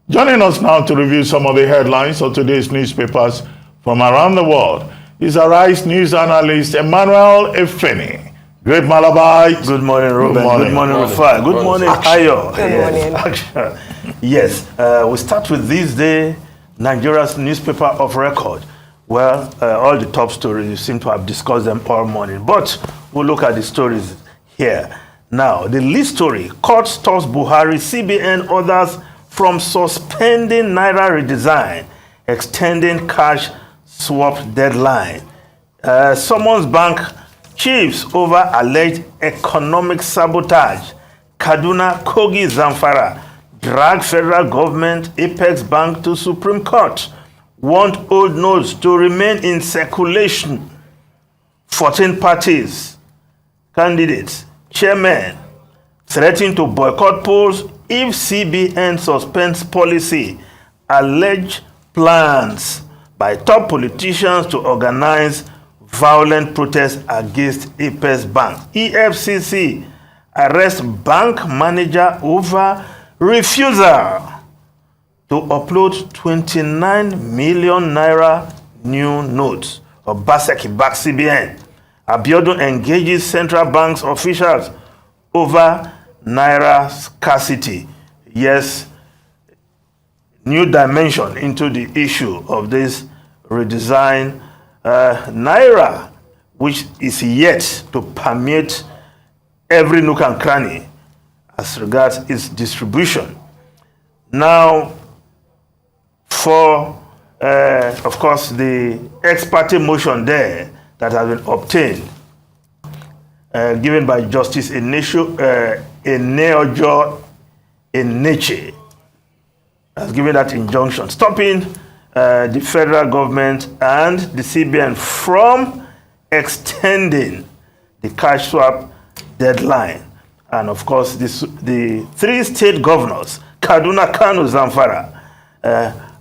Joining us now to review some of the headlines of today's newspapers from around the world is Arise news analyst Emmanuel Efeni. Great Malabai. Good morning, Ruben. Good morning, Rufai. Good morning, Ayo. Good morning. Yes, we start with this day, Nigeria's newspaper of record. Well, all the top stories, you seem to have discussed them all morning. But we'll look at the stories here. Now, the lead story, court stops Buhari, CBN orders from suspending Naira Redesign, extending cash swap deadline. Summons bank chiefs over alleged economic sabotage. Kaduna, Kogi, Zamfara drag federal government, Apex Bank to Supreme Court. Want old notes to remain in circulation. 14 parties, candidates, chairmen threatening to boycott polls if CBN suspends policy. Alleged plans by top politicians to organize violent protests against Apex Bank. EFCC arrests bank manager over refusal to upload 29 million naira new notes of Baseki back CBN. Abiodun engages central bank's officials over naira scarcity. Yes, new dimension into the issue of this redesign. Naira, which is yet to permeate every nook and cranny as regards its distribution. Now, for, of course, the ex parte motion there that has been obtained, given by Justice Eneojo Eneche, has given that injunction, stopping the federal government and the CBN from extending the cash swap deadline. And of course, the three state governors, Kaduna, Kano, Zamfara,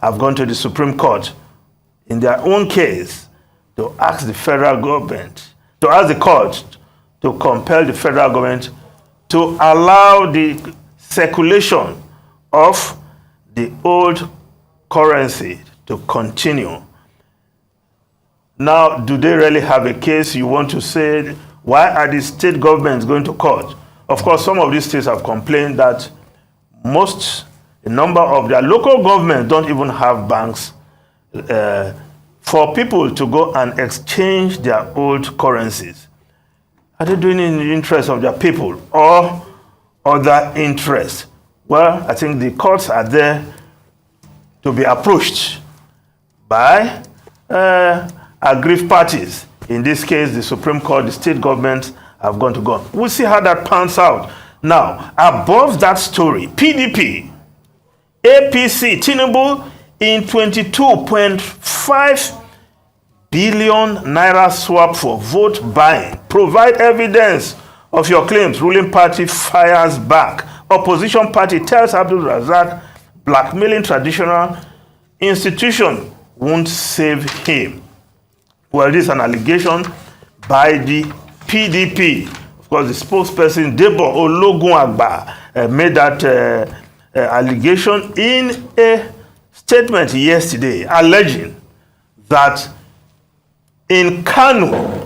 have gone to the Supreme Court in their own case to ask the federal government, to ask the court to compel the federal government to allow the circulation of the old currency to continue. Now, do they really have a case? You want to say, why are the state governments going to court? Of course, some of these states have complained that a number of their local governments don't even have banks for people to go and exchange their old currencies. Are they doing it in the interest of their people or other interests? Well, I think the courts are there to be approached by aggrieved parties. In this case, the Supreme Court, the state governments have gone to court. We'll see how that pans out. Now, above that story, PDP, APC, Tinubu in 22.5 billion naira swap for vote buying. Provide evidence of your claims. Ruling party fires back. Opposition party tells Abdul Razak blackmailing traditional institution won't save him. Well, this is an allegation by the PDP. Of course, the spokesperson, Debo Ologunagba, made that allegation in a statement yesterday, alleging that in Kano,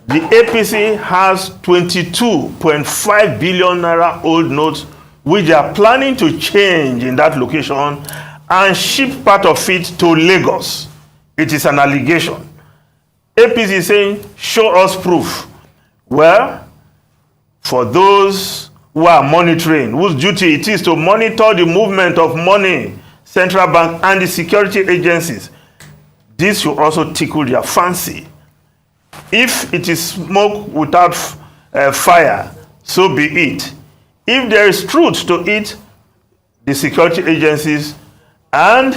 the APC has 22.5 billion naira old notes, which they are planning to change in that location and ship part of it to Lagos. It is an allegation. APC is saying, show us proof. Well, for those who are monitoring, whose duty it is to monitor the movement of money, central bank and the security agencies, this should also tickle their fancy. If it is smoke without fire, so be it. If there is truth to it, the security agencies and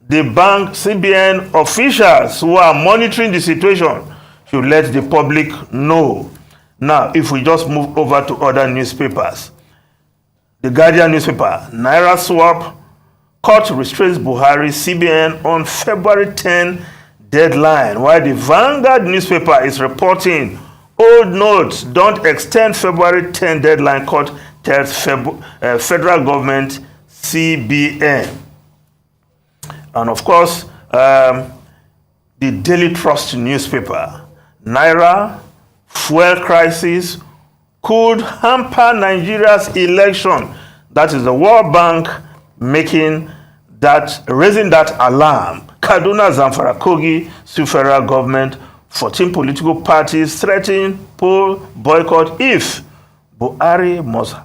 the bank CBN officials who are monitoring the situation should let the public know. Now, if we just move over to other newspapers, the Guardian newspaper, Naira swap, court restrains Buhari, CBN on February 10 deadline, while the Vanguard newspaper is reporting old notes don't extend February 10 deadline. Court tells federal government CBN. And of course, the Daily Trust newspaper, Naira fuel crisis could hamper Nigeria's election. That is the World Bank raising that alarm. Kaduna, Zamfara, Kogi, sue federal government, 14 political parties threaten poll boycott if Buhari must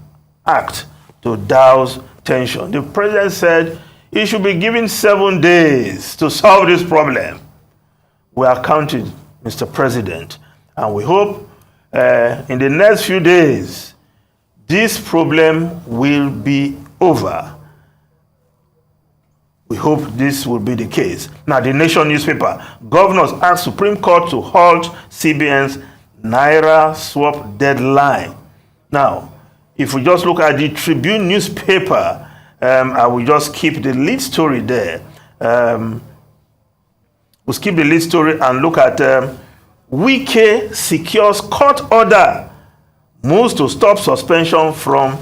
act to douse tension. The president said he should be given 7 days to solve this problem. We are counting, Mr. President, and we hope in the next few days this problem will be over. We hope this will be the case. Now, the Nation newspaper, governors ask Supreme Court to halt CBN's Naira swap deadline. Now, if we just look at the Tribune newspaper, I will just keep the lead story there. We'll skip the lead story and look at Wike secures court order, moves to stop suspension from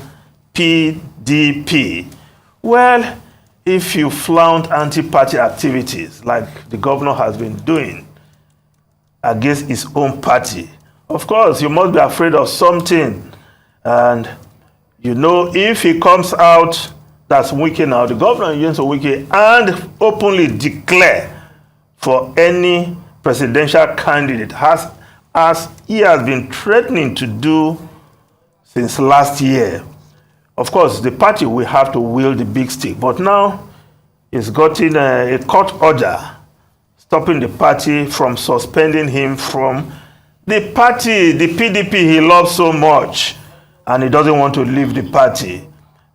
PDP. Well, if you flaunt anti-party activities like the governor has been doing against his own party, of course, you must be afraid of something. And you know, if he comes out, that's Wike now, the governor against Wike, and openly declare for any presidential candidate, as he has been threatening to do since last year. Of course, the party will have to wield the big stick, but now it's gotten a court order stopping the party from suspending him from the party, the PDP he loves so much, and he doesn't want to leave the party.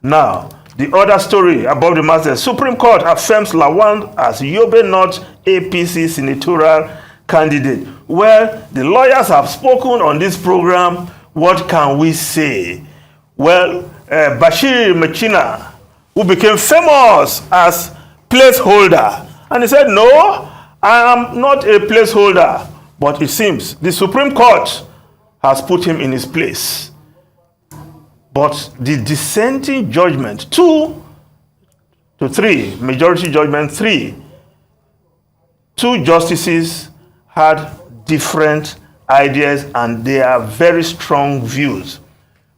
Now, the other story above the masses, Supreme Court affirms Lawan as Yobe North APC senatorial candidate. Well, the lawyers have spoken on this program. What can we say? Well, Bashir Mechina, who became famous as placeholder, and he said, no, I am not a placeholder. But it seems the Supreme Court has put him in his place. But the dissenting judgment, 2 to 3, majority judgment 3, 2 justices had different ideas and they are very strong views.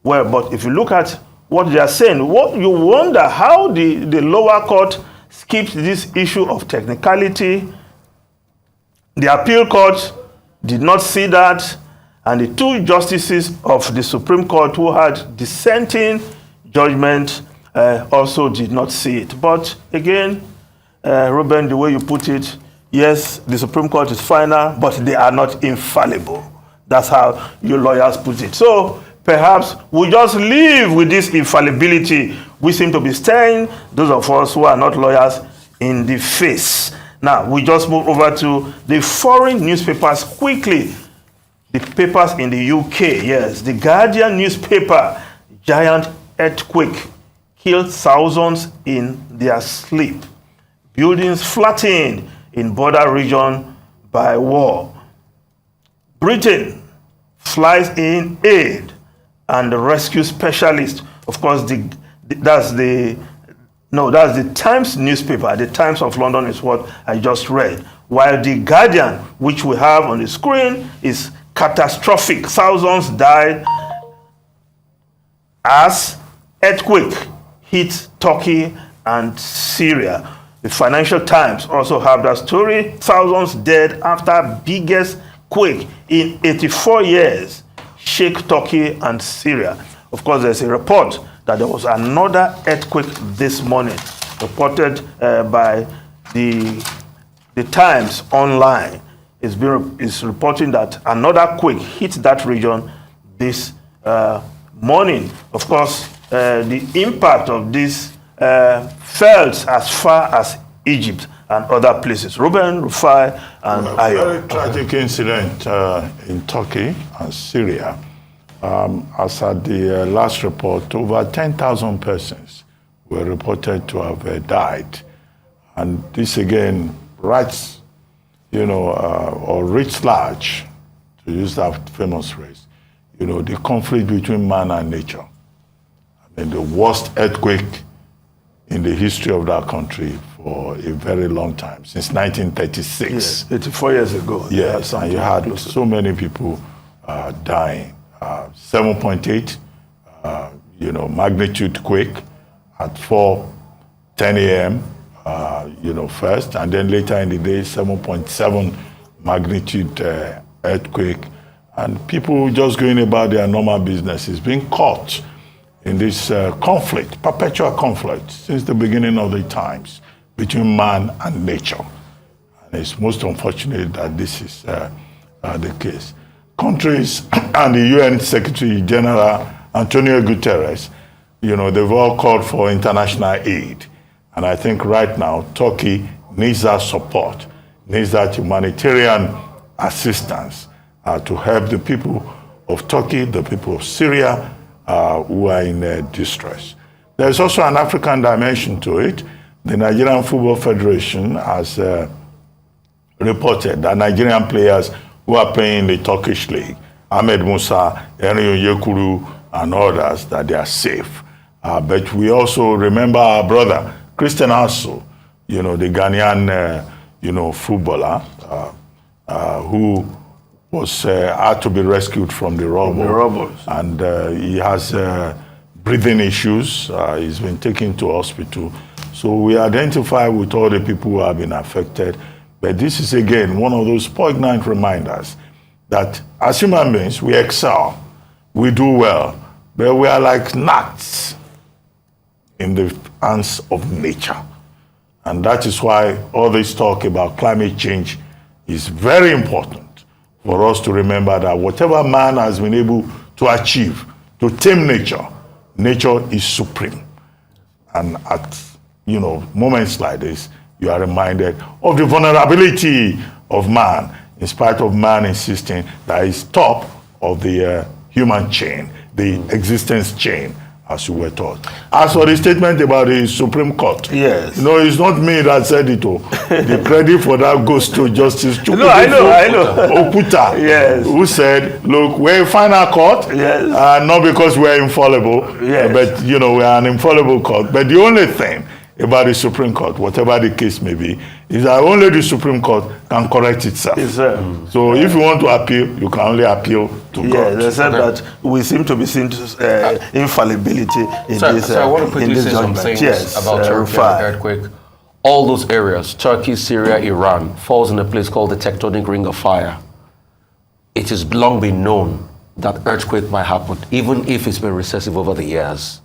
Well, but if you look at what they are saying, you wonder how the lower court skipped this issue of technicality. The appeal court did not see that, and the 2 justices of the Supreme Court who had dissenting judgment also did not see it. But again, Ruben, the way you put it, yes, the Supreme Court is final, but they are not infallible. That's how you lawyers put it. So perhaps we just live with this infallibility. We seem to be staring those of us who are not lawyers in the face. Now, we just move over to the foreign newspapers quickly. The papers in the UK, yes. The Guardian newspaper, giant earthquake killed thousands in their sleep. Buildings flattened in border region by war. Britain flies in aid and rescue specialists. Of course, that's the Times newspaper. The Times of London is what I just read. While the Guardian, which we have on the screen, is catastrophic. Thousands died as earthquake hit Turkey and Syria. The Financial Times also have that story. Thousands dead after biggest quake in 84 years shake Turkey and Syria. Of course, there's a report that there was another earthquake this morning, reported by the Times online. Is reporting that another quake hit that region this morning. Of course, the impact of this felt as far as Egypt and other places. Ruben, Rufai, and Ayo. Very tragic incident in Turkey and Syria. As at the last report, over 10,000 persons were reported to have died. And this again writes, or writs large, to use that famous phrase, the conflict between man and nature. I mean, the worst earthquake in the history of that country for a very long time, since 1936. Yes, 84 years ago. Yes, and you had so many people dying. 7.8, magnitude quake at 4:10 a.m., first, and then later in the day, 7.7 magnitude earthquake, and people just going about their normal businesses, being caught in this conflict, perpetual conflict, since the beginning of the times between man and nature. And it's most unfortunate that this is the case. Countries and the UN Secretary General Antonio Guterres, they've all called for international aid. And I think right now, Turkey needs that support, needs that humanitarian assistance to help the people of Turkey, the people of Syria, who are in distress. There's also an African dimension to it. The Nigerian Football Federation has reported that Nigerian players who are playing in the Turkish league, Ahmed Musa, Enriyo Yekuru, and others, that they are safe. But we also remember our brother, Christian Asu, the Ghanaian, footballer, who was had to be rescued from the robbers. And he has breathing issues. He's been taken to hospital. So we identify with all the people who have been affected. But this is, again, one of those poignant reminders that as human beings, we excel, we do well, but we are like gnats in the hands of nature. And that is why all this talk about climate change is very important for us to remember that whatever man has been able to achieve, to tame nature, nature is supreme. And at moments like this, you are reminded of the vulnerability of man, in spite of man insisting that he's top of the human chain, the existence chain, as you were taught. As for the statement about the Supreme Court, yes, it's not me that said it. The credit for that goes to Justice Chukwuka. No, I know. Okuta, yes, who said, look, we're a final court, yes, not because we're infallible, yes, but we're an infallible court. But the only thing about the Supreme Court, whatever the case may be, is that only the Supreme Court can correct itself. Yes, so if you want to appeal, you can only appeal to God. They said that we seem to be seeing infallibility in this So I want to quickly say some judgment. things about Turkey and the earthquake. All those areas, Turkey, Syria, Iran, falls in a place called the tectonic ring of fire. It has long been known that earthquake might happen, even if it's been recessive over the years.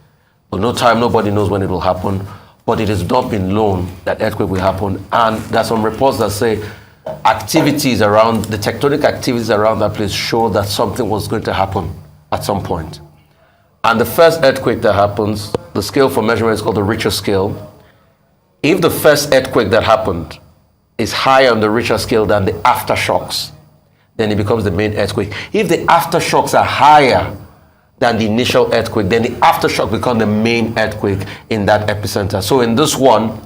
But nobody knows when it will happen. But it has not been known that earthquake will happen. And there's some reports that say activities around, the tectonic activities around that place show that something was going to happen at some point. And the first earthquake that happens, the scale for measurement is called the Richter scale. If the first earthquake that happened is higher on the Richter scale than the aftershocks, then it becomes the main earthquake. If the aftershocks are higher than the initial earthquake, then the aftershock becomes the main earthquake in that epicenter. So in this one,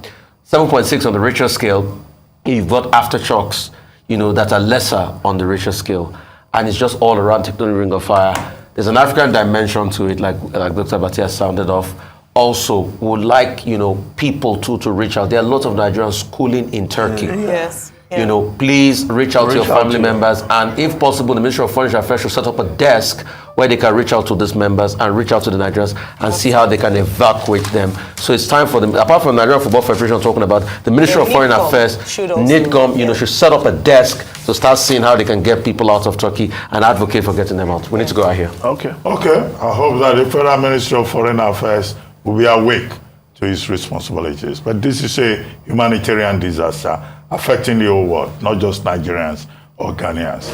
7.6 on the Richter scale, you've got aftershocks, that are lesser on the Richter scale. And it's just all around tectonic ring of fire. There's an African dimension to it, like Dr. Batia sounded off. Also, would like, people to reach out. There are lots of Nigerians schooling in Turkey. Yes. Please reach out to your family members, and if possible, the Ministry of Foreign Affairs should set up a desk where they can reach out to these members and reach out to the Nigerians and see how they can evacuate them. So it's time for them, apart from the Nigerian Football Federation talking about, the Ministry of Foreign Affairs, NIDCOM, should set up a desk to start seeing how they can get people out of Turkey and advocate for getting them out. We need to go out here. Okay. I hope that the Federal Ministry of Foreign Affairs will be awake to its responsibilities. But this is a humanitarian disaster affecting the whole world, not just Nigerians or Ghanaians.